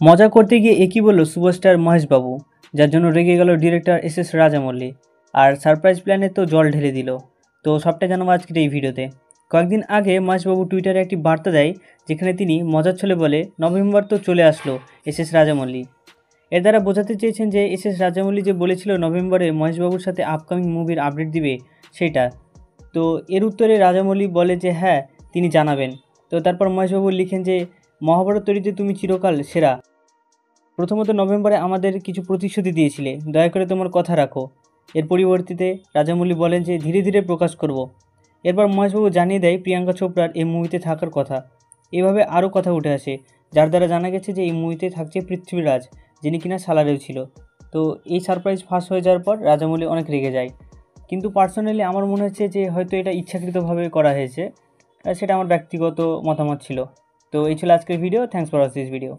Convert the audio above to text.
মজা করতে গিয়ে একই বলল সুপারস্টার মহেশ বাবু, যার জন্য রেগে গেল ডিরেক্টর এস রাজামৌলি। আর সারপ্রাইজ প্ল্যানে তো জল ঢেলে দিল। তো সবটা জানাবো আজকের এই ভিডিওতে। কয়েকদিন আগে মহেশবাবু টুইটারে একটি বার্তা দেয়, যেখানে তিনি মজার ছলে বলে, নভেম্বর তো চলে আসলো এস রাজামৌলি। এর দ্বারা বোঝাতে চেয়েছেন যে এস রাজামৌলি যে বলেছিল নভেম্বরে মহেশবাবুর সাথে আপকামিং মুভির আপডেট দিবে সেটা। তো এর উত্তরে রাজামৌলি বলে যে হ্যাঁ, তিনি জানাবেন। তো তারপর মহেশবাবু লিখেন যে মহাভারত তৈরিতে তুমি চিরকাল সেরা। প্রথমত নভেম্বরে আমাদের কিছু প্রতিশ্রুতি দিয়েছিলে, দয়া করে তোমার কথা রাখো। এর পরিবর্তিতে রাজামৌলি বলেন যে ধীরে ধীরে প্রকাশ করব। এরপর মহেশবাবু জানিয়ে দেয় প্রিয়াঙ্কা চোপড়ার এই মুভিতে থাকার কথা। এভাবে আরও কথা উঠে আসে, যার দ্বারা জানা গেছে যে এই মুভিতে থাকছে পৃথ্বীরাজ, যিনি কিনা সালারেও ছিল। তো এই সারপ্রাইজ ফাঁস হয়ে যাওয়ার পর রাজামৌলি অনেক রেগে যায়। কিন্তু পার্সোনালি আমার মনে হচ্ছে যে হয়তো এটা ইচ্ছাকৃতভাবে করা হয়েছে, সেটা আমার ব্যক্তিগত মতামত ছিল। তো এই ছিল আজকের video. Thanks for watching this video.